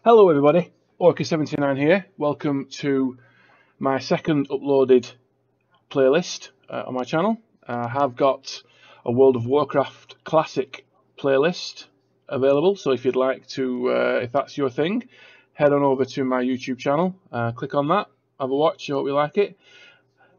Hello everybody, Orca79 here. Welcome to my second uploaded playlist on my channel. I have got a World of Warcraft Classic playlist available, so if you'd like to, if that's your thing, head on over to my YouTube channel, click on that, have a watch, I hope you like it.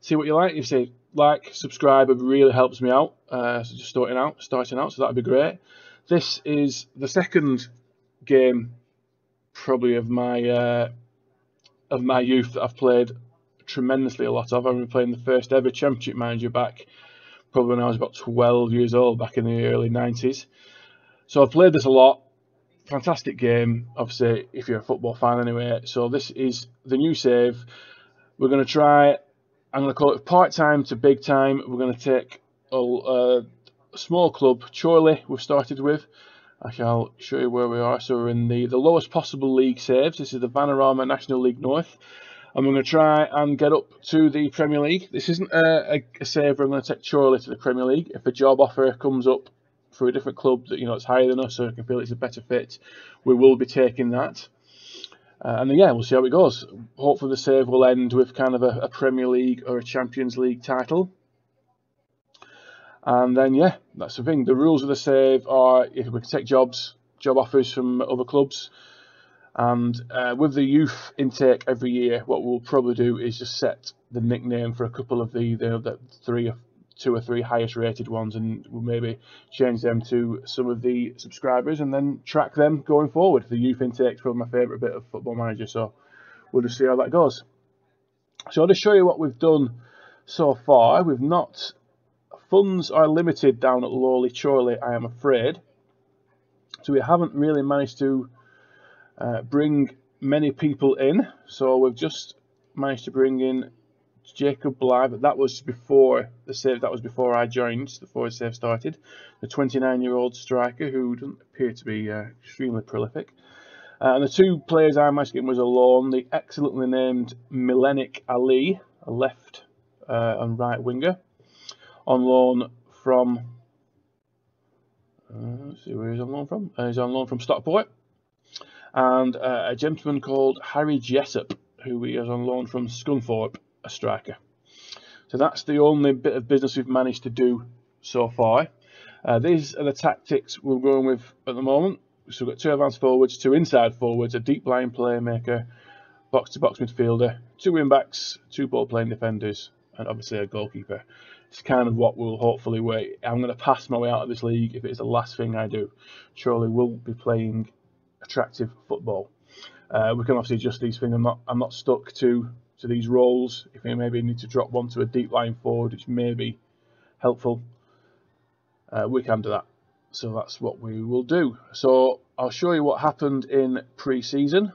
See what you like. If you say like, subscribe, it really helps me out. So just starting out, so that'd be great. This is the second game probably of my youth that I've played tremendously a lot of. I remember playing the first ever Championship Manager back probably when I was about 12 years old, back in the early 90s. So I've played this a lot. Fantastic game, obviously, if you're a football fan anyway. So this is the new save. We're going to try, I'm going to call it part-time to big time. We're going to take a small club, Chorley, we've started with. I shall show you where we are. So we're in the lowest possible league saves. This is the Vanarama National League North. And we're going to try and get up to the Premier League. This isn't a save where I'm going to take Chorley to the Premier League. If a job offer comes up for a different club that it's higher than us, so I can feel it's a better fit, we will be taking that. And then, yeah, we'll see how it goes. Hopefully the save will end with kind of a Premier League or a Champions League title. And then, yeah, that's the thing. The rules of the save are if we can take job offers from other clubs. And with the youth intake every year, what we'll probably do is just set the nickname for a couple of the two or three highest rated ones, and we'll maybe change them to some of the subscribers and then track them going forward. The youth intake is probably my favourite bit of Football Manager, so we'll just see how that goes. So I'll just show you what we've done so far. We've not... Funds are limited down at lowly Chorley, I am afraid. So we haven't really managed to bring many people in. So we've just managed to bring in Jacob Bly, but that was before the save. That was before I joined, before the save started. The 29-year-old striker who doesn't appear to be extremely prolific. And the two players I managed to get in was a loan. The excellently named Milenic Ali, a left and right winger, on loan from, let's see where he's on loan from. He's on loan from Stockport. And a gentleman called Harry Jessup, who he is on loan from Scunthorpe, a striker. So that's the only bit of business we've managed to do so far. These are the tactics we're going with at the moment. So we've got two advanced forwards, two inside forwards, a deep line playmaker, box-to-box midfielder, two wing-backs, two ball-playing defenders, and obviously a goalkeeper. It's kind of what we'll hopefully wait. I'm going to pass my way out of this league if it's the last thing I do. Chorley will be playing attractive football. We can obviously adjust these things. I'm not stuck to these roles. If we maybe need to drop one to a deep line forward, which may be helpful, we can do that. So that's what we will do. So I'll show you what happened in pre-season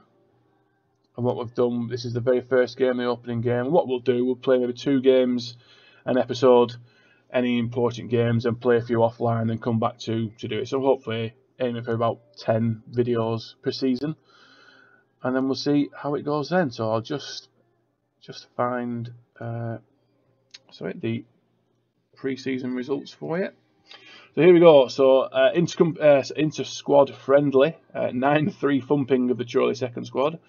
and what we've done. This is the very first game, the opening game. What we'll do, we'll play maybe 2 games an episode, any important games, and play a few offline and come back to do it. So hopefully aiming for about 10 videos per season, and then we'll see how it goes then. So I'll just find the pre-season results for you. So here we go. So inter-squad friendly, 9-3 thumping of the Chorley second squad,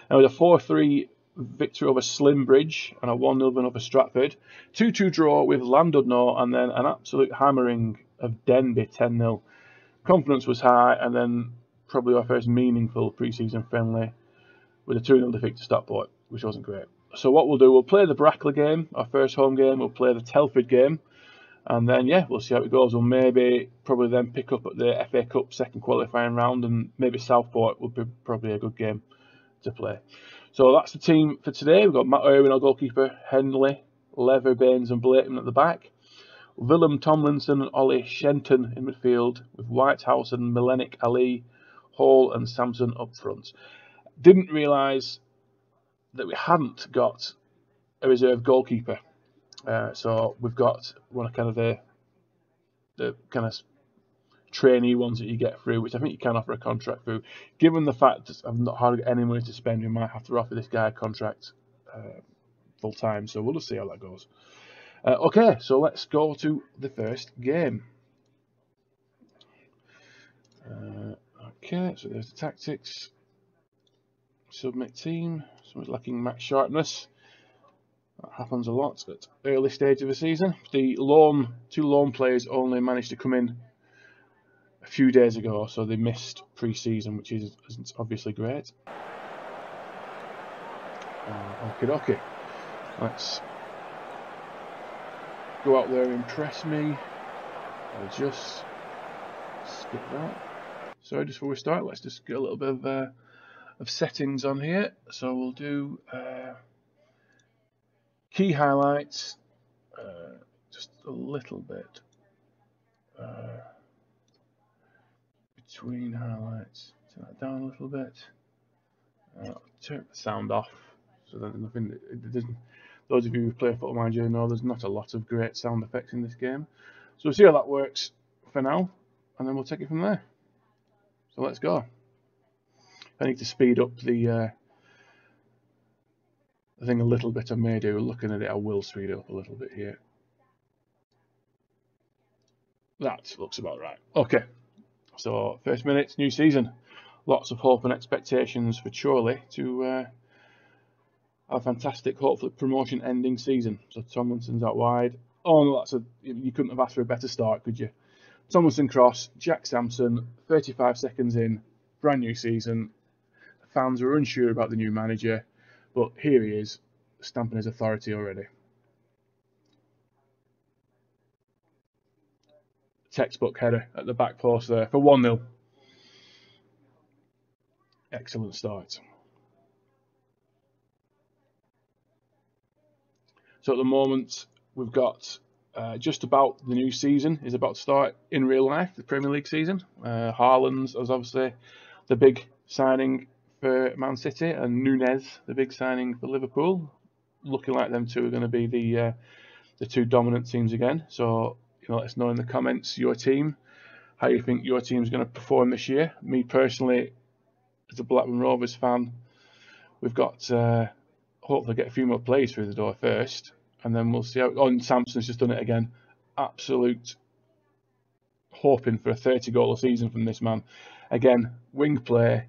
and with a 4-3 victory over Slimbridge and a 1-0 win over Stratford, 2-2 draw with Llandudno, and then an absolute hammering of Denby, 10-0. Confidence was high, and then probably our first meaningful pre-season friendly with a 2-0 defeat to Stockport, which wasn't great. So what we'll do, we'll play the Brackley game, our first home game, we'll play the Telford game, and then, yeah, we'll see how it goes. We'll probably then pick up at the FA Cup second qualifying round, and maybe Southport will be probably a good game to play. So that's the team for today. We've got Matt Irwin, our goalkeeper, Henley, Lever, Baines and Blakeman at the back, Willem Tomlinson and Ollie Shenton in midfield, with Whitehouse and Milenic Ali, Hall and Sampson up front. Didn't realise that we hadn't got a reserve goalkeeper. So we've got one of kind of the kind of trainee ones that you get through, which I think you can offer a contract through. Given the fact that I've not had any money to spend, we might have to offer this guy a contract full time. So we'll just see how that goes. Okay, so let's go to the first game. Okay, so there's the tactics. Submit team. Someone's lacking match sharpness. That happens a lot at early stage of the season. The two loan players only managed to come in a few days ago, so they missed pre-season, which isn't obviously great. Okay. Let's go out there and impress me. I'll just skip that. So just before we start, let's just get a little bit of settings on here. So we'll do key highlights, just a little bit between highlights. Turn that down a little bit. Turn the sound off, so that nothing. Those of you who play Football Manager know there's not a lot of great sound effects in this game. So we'll see how that works for now, and then we'll take it from there. So let's go. I need to speed up the thing a little bit. I may do. Looking at it, I will speed it up a little bit here. That looks about right. Okay. So first minutes, new season. Lots of hope and expectations for Chorley to have a fantastic, hopefully promotion-ending season. So Tomlinson's out wide. Oh no, you couldn't have asked for a better start, could you? Tomlinson cross, Jack Sampson, 35 seconds in, brand new season. The fans are unsure about the new manager, but here he is, stamping his authority already. Textbook header at the back post there for 1-0. Excellent start. So at the moment, we've got just about the new season is about to start in real life, the Premier League season. Haaland was obviously the big signing for Man City, and Nunez, the big signing for Liverpool. Looking like them two are going to be the two dominant teams again. So let us know in the comments your team, how you think your team's going to perform this year. Me personally, as a Blackburn Rovers fan, we've got hopefully get a few more players through the door first, and then we'll see how. Oh, and Sampson's just done it again. Absolute hoping for a 30-goal a season from this man. Again, wing play,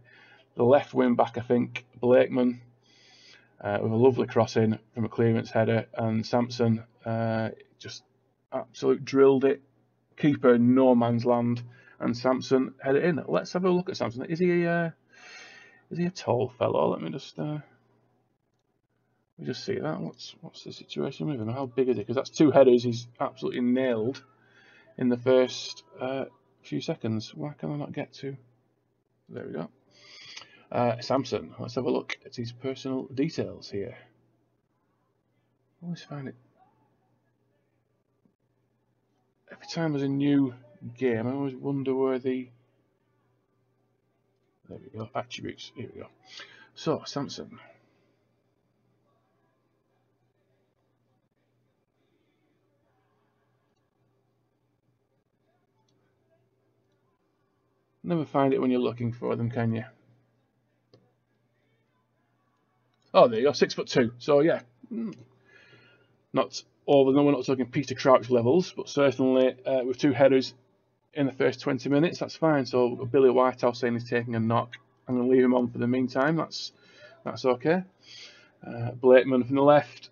the left wing back, I think, Blakeman, with a lovely cross in from a clearance header, and Sampson just absolute drilled it. Keeper in no man's land, and Sampson headed it in. Let's have a look at Sampson. Is he a tall fellow? Let me just see that. What's the situation with him? How big is he? Because that's two headers he's absolutely nailed in the first few seconds. Why can I not get to? There we go. Sampson. Let's have a look at his personal details here. I always find it. Every time there's a new game, I always wonder where the. There we go. Attributes. Here we go. So, Sampson. Never find it when you're looking for them, can you? Oh, there you go, 6'2". So yeah, not over. No, we're not talking Peter Crouch levels, but certainly with two headers in the first 20 minutes, that's fine. So Billy Whitehouse saying he's taking a knock. I'm going to leave him on for the meantime. That's okay. Blakeman from the left.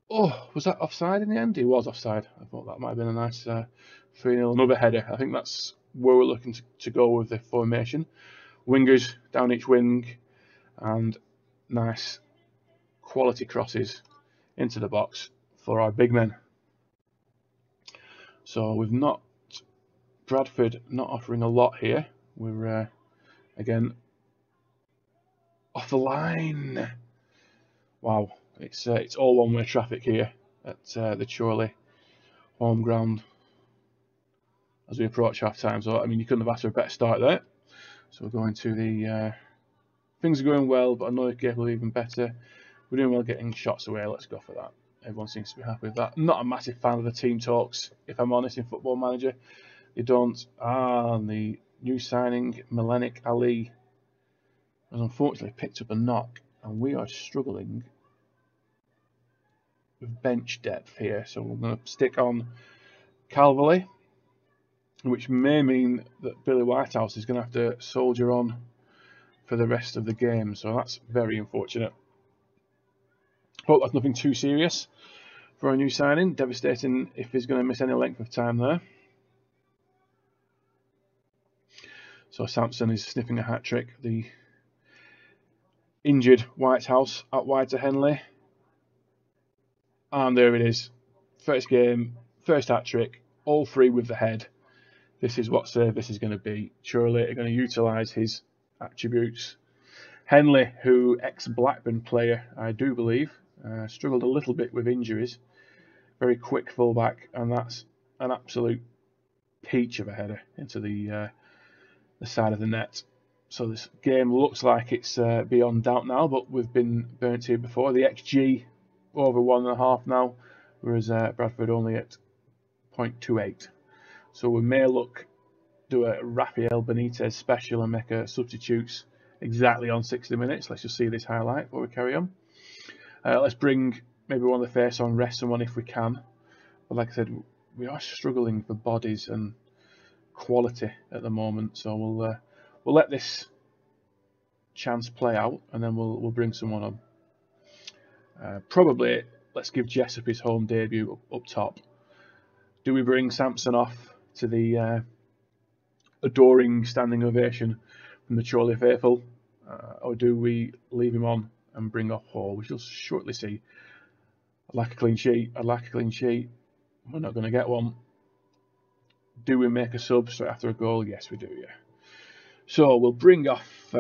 Oh, was that offside in the end? He was offside. I thought that might have been a nice 3-0. Another header. I think that's where we're looking to go with the formation. Wingers down each wing, and nice quality crosses into the box for our big men. So we've not Bradford not offering a lot here. We're again off the line. Wow, it's all one-way traffic here at the Chorley home ground as we approach half time. So I mean, you couldn't have asked for a better start there. So we're going to the things are going well, but I know they're capable of even better. We're doing well getting shots away. Let's go for that. Everyone seems to be happy with that. I'm not a massive fan of the team talks, if I'm honest, in Football Manager. You don't. And the new signing, Melenik Ali, has unfortunately picked up a knock, and we are struggling with bench depth here. So we're going to stick on Calverley, which may mean that Billy Whitehouse is going to have to soldier on for the rest of the game, so that's very unfortunate. Hope that's nothing too serious for a new signing. Devastating if he's going to miss any length of time there. So Sampson is sniffing a hat-trick. The injured Whitehouse out wide to Henley. And there it is. First game, first hat-trick, all three with the head. This is what service is going to be. Chorley are going to utilise his attributes. Henley, who ex-Blackburn player, I do believe, struggled a little bit with injuries. Very quick fullback, and that's an absolute peach of a header into the side of the net. So this game looks like it's beyond doubt now, but we've been burnt here before. The XG over 1.5 now, whereas Bradford only at 0.28. So we may do a Rafael Benitez special and make a substitutes exactly on 60 minutes. Let's just see this highlight before we carry on. Let's bring maybe one of the face on, rest someone if we can. But like I said, we are struggling for bodies and quality at the moment, so we'll let this chance play out, and then we'll bring someone on. Probably let's give Jessup his home debut up top. Do we bring Sampson off to the adoring standing ovation from the Chorley faithful, or do we leave him on and bring off Hall? We shall shortly see. I'd like a clean sheet. I'd like a clean sheet. We're not going to get one. Do we make a sub straight after a goal? Yes, we do, yeah. So we'll bring off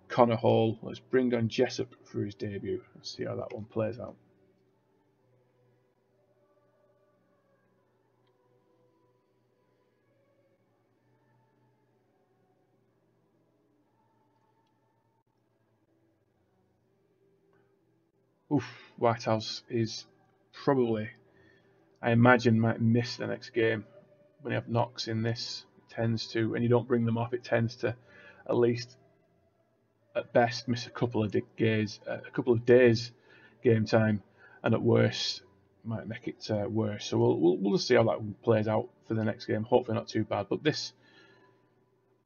Connor Hall. Let's bring on Jessup for his debut. Let's see how that one plays out. Oof, Whitehouse is probably, I imagine, might miss the next game. When you have knocks in this, it tends to, and you don't bring them off, it tends to at least at best miss a couple of days game time, and at worst might make it worse. So we'll just see how that plays out for the next game. Hopefully not too bad, but this,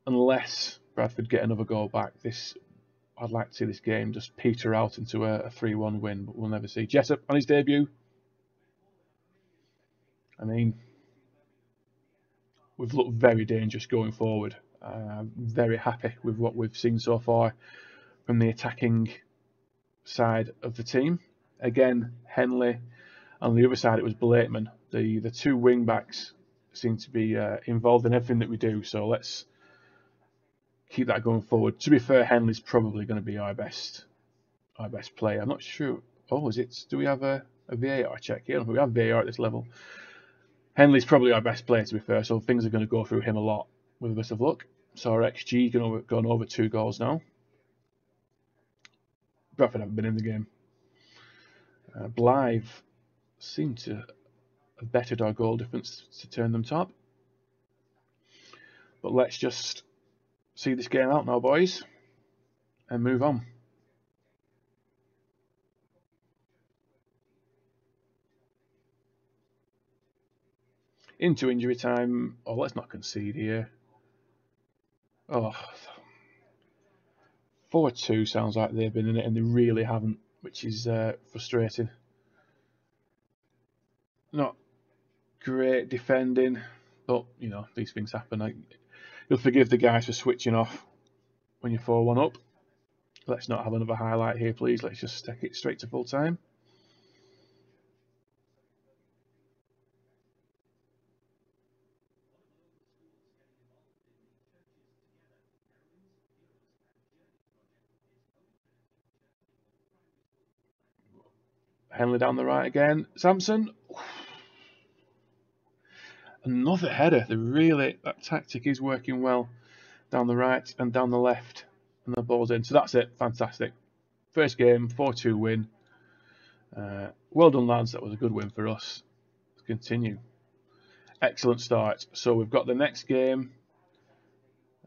unless Bradford get another goal back, this, I'd like to see this game just peter out into a 3-1 win, but we'll never see. Jessup on his debut. I mean, we've looked very dangerous going forward. Very happy with what we've seen so far from the attacking side of the team. Again, Henley. On the other side, it was Blakeman. The two wing backs seem to be involved in everything that we do. So let's keep that going forward. To be fair, Henley's probably going to be our best player. I'm not sure. Oh, is it? Do we have a VAR check here? We have VAR at this level. Henley's probably our best player, to be fair, so things are going to go through him a lot with a bit of luck. So our XG gone over 2 goals now. Bradford haven't been in the game. Blythe seem to have bettered our goal difference to turn them top. But let's just see this game out now, boys, and move on. Into injury time. Oh, let's not concede here. Oh, 4-2 sounds like they've been in it, and they really haven't, which is frustrating. Not great defending, but you know, these things happen. You'll forgive the guys for switching off when you're 4-1 up. Let's not have another highlight here, please. Let's just take it straight to full time. Henley down the right again. Sampson. Another header. That tactic is working well down the right and down the left, and the ball's in. So that's it. Fantastic. First game, 4-2 win. Well done, lads. That was a good win for us. Let's continue. Excellent start. So we've got the next game.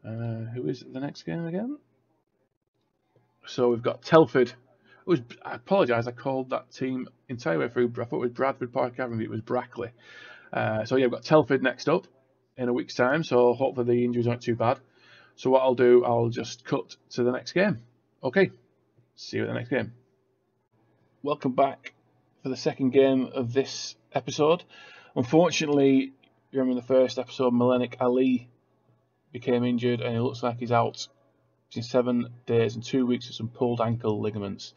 Who is the next game again? So we've got Telford. I apologise, I called that team entire way through. I thought it was Bradford Park Academy, it was Brackley. So yeah, we've got Telford next up in a week's time, so hopefully the injuries aren't too bad. So what I'll do, I'll just cut to the next game. Okay, see you at the next game. Welcome back for the second game of this episode. Unfortunately, you remember in the first episode, Malenik Ali became injured and it looks like he's out in 7 days and 2 weeks with some pulled ankle ligaments.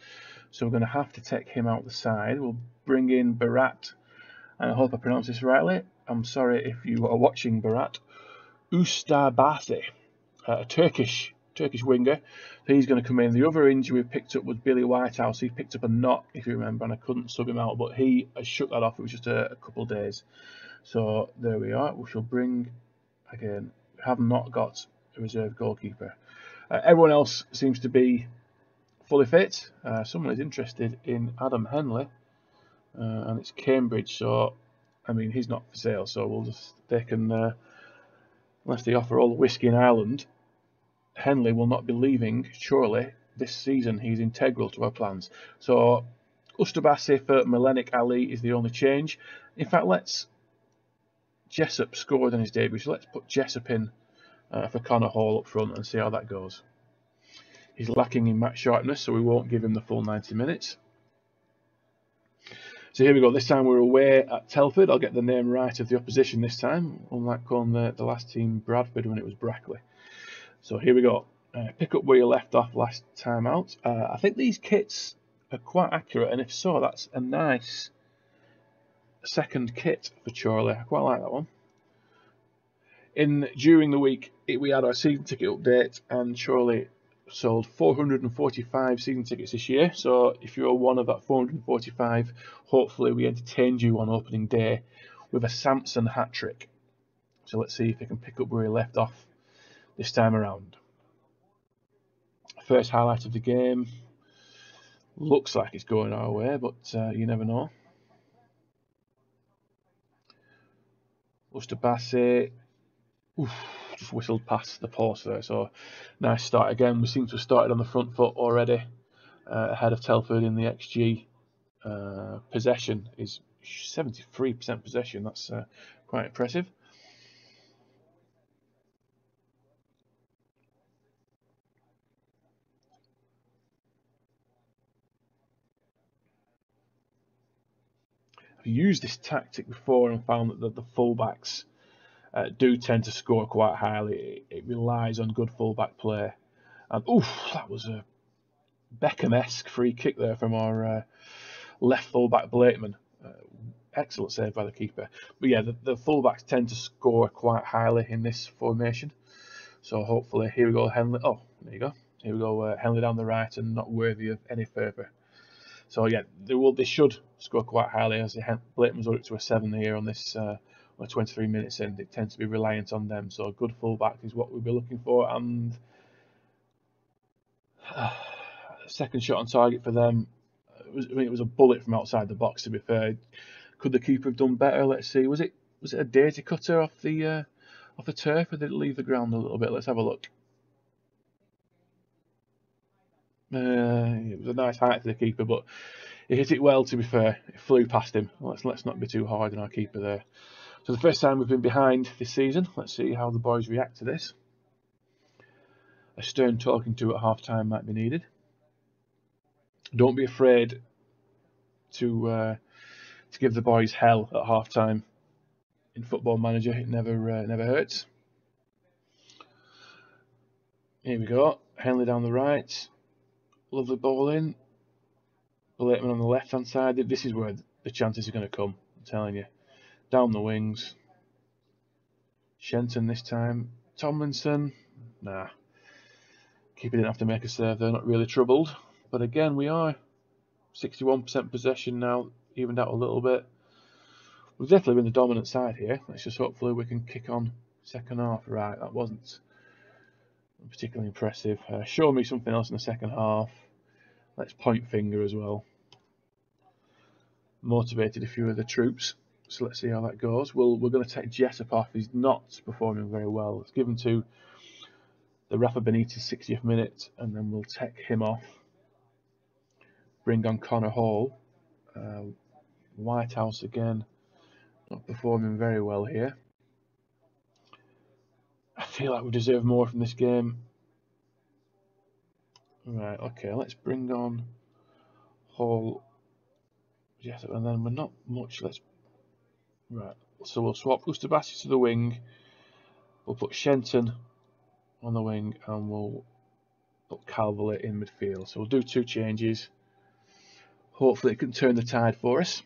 So we're going to have to take him out the side. We'll bring in Berat, and I hope I pronounce this rightly. I'm sorry if you are watching Berat. Ustabasi, a Turkish winger. So he's going to come in. The other injury we picked up was Billy Whitehouse. He picked up a knock, if you remember, and I couldn't sub him out, but he has shook that off. It was just a couple of days. So there we are. We shall bring, again, we have not got a reserve goalkeeper. Everyone else seems to be fully fit. Someone is interested in Adam Henley, and it's Cambridge. So, I mean, he's not for sale. So they can, unless they offer all the whiskey in Ireland, Henley will not be leaving Chorley this season. He's integral to our plans. So, Ustabasi for Malenik Ali is the only change. In fact, Jessup scored in his debut, so let's put Jessup in for Connor Hall up front and see how that goes. He's lacking in match sharpness, so we won't give him the full 90 minutes. So here we go. This time we're away at Telford. I'll get the name right of the opposition this time, unlike calling the last team Bradford when it was Brackley. So here we go. Pick up where you left off last time out. I think these kits are quite accurate, and if so, that's a nice second kit for Chorley. I quite like that one. During the week, we had our season ticket update, and Chorley sold 445 season tickets this year. So if you're one of that 445, hopefully we entertained you on opening day with a Samson hat trick. So let's see if we can pick up where he left off this time around. First highlight of the game. Looks like it's going our way, but you never know. Ustabasi. Just whistled past the post there, so nice start again. We seem to have started on the front foot already, ahead of Telford in the XG. Possession is 73% possession. That's quite impressive. I've used this tactic before and found that the fullbacks do tend to score quite highly. It relies on good fullback play. And that was a Beckham-esque free kick there from our left fullback Blakeman. Excellent save by the keeper. But yeah, the fullbacks tend to score quite highly in this formation. So hopefully, here we go, Henley. Oh, there you go. Here we go, Henley down the right and not worthy of any further. So yeah, they should score quite highly, as Blakeman's up to a 7 here on this 23 minutes in. It tends to be reliant on them. So good fullback is what we'll be looking for. And second shot on target for them. It was a bullet from outside the box, to be fair. Could the keeper have done better? Let's see. Was it a daisy cutter off the turf, or did it leave the ground a little bit? Let's have a look. It was a nice height for the keeper, but he hit it well, to be fair. It flew past him. Let's not be too hard on our keeper there. So the first time we've been behind this season. Let's see how the boys react to this. A stern talking to at half-time might be needed. Don't be afraid to give the boys hell at half-time. In Football Manager, it never hurts. Here we go. Henley down the right. Lovely ball in. Blakeman on the left-hand side. This is where the chances are going to come, I'm telling you. Down the wings. Shenton this time. Tomlinson. Nah. Keeper didn't have to make a serve. They're not really troubled. But again, we are 61% possession now, evened out a little bit. We've definitely been the dominant side here. Let's just hopefully we can kick on second half. Right, that wasn't particularly impressive. Show me something else in the second half. Let's point finger as well. Motivated a few of the troops. So let's see how that goes. We're going to take Jessup off. He's not performing very well. Let's give him to the Rafa Benitez 60th minute, and then we'll take him off. Bring on Connor Hall. Whitehouse again, not performing very well here. I feel like we deserve more from this game. Right, okay, let's bring on Hall. Yes, and then we're not much. Right, so we'll swap Gustabassi to the wing. We'll put Shenton on the wing, and we'll put Calverley in midfield. So we'll do 2 changes. Hopefully it can turn the tide for us.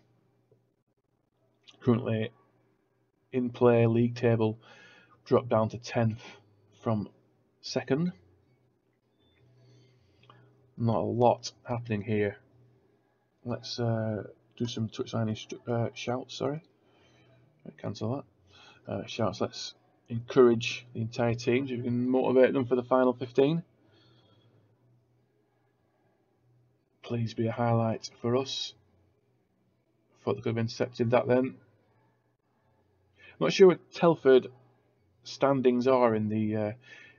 Currently in play, league table dropped down to 10th from 2nd. Not a lot happening here. Let's do some touchline shouts. Sorry, cancel that. Shouts. Let's encourage the entire team so we can motivate them for the final 15. Please be a highlight for us. Thought they could have intercepted that then. I'm not sure what Telford standings are in the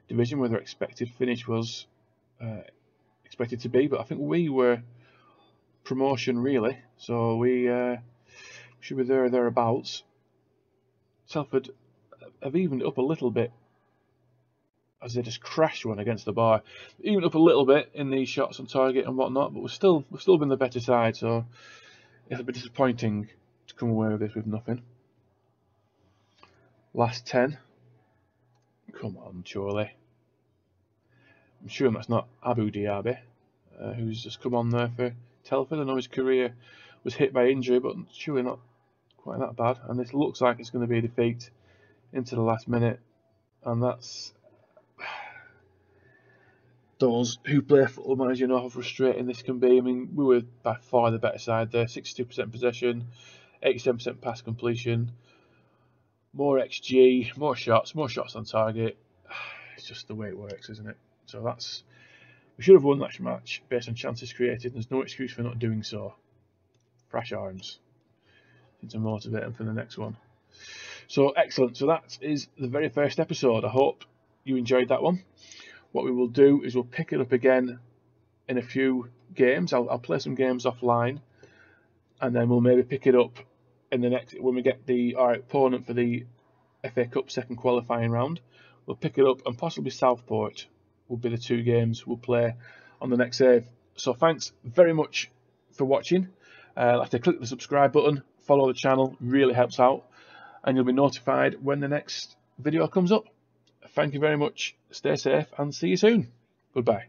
division, whether expected finish was expected to be, but I think we were promotion really, so we should be there or thereabouts. Telford have evened up a little bit as they just crashed one against the bar. Evened up a little bit in the shots on target and whatnot, but we've still been the better side, so it'll be disappointing to come away with this with nothing. Last 10. Come on, Chorley. I'm sure that's not Abu Diaby, who's just come on there for Telford. I know his career was hit by injury, but surely not quite that bad. And this looks like it's going to be a defeat into the last minute. And that's... those who play football managers know how frustrating this can be. I mean, we were by far the better side there. 62% possession, 87% pass completion, more XG, more shots on target. It's just the way it works, isn't it? So that's... we should have won that match based on chances created. There's no excuse for not doing so. Fresh arms. Need to motivate them for the next one. So excellent. So that is the very first episode. I hope you enjoyed that one. What we will do is we'll pick it up again in a few games. I'll play some games offline, and then we'll maybe pick it up in the next when we get our opponent for the FA Cup second qualifying round. We'll pick it up, and possibly Southport will be the 2 games we'll play on the next save. So thanks very much for watching. Like to click the subscribe button, follow the channel, really helps out, and you'll be notified when the next video comes up. Thank you very much, stay safe, and see you soon. Goodbye.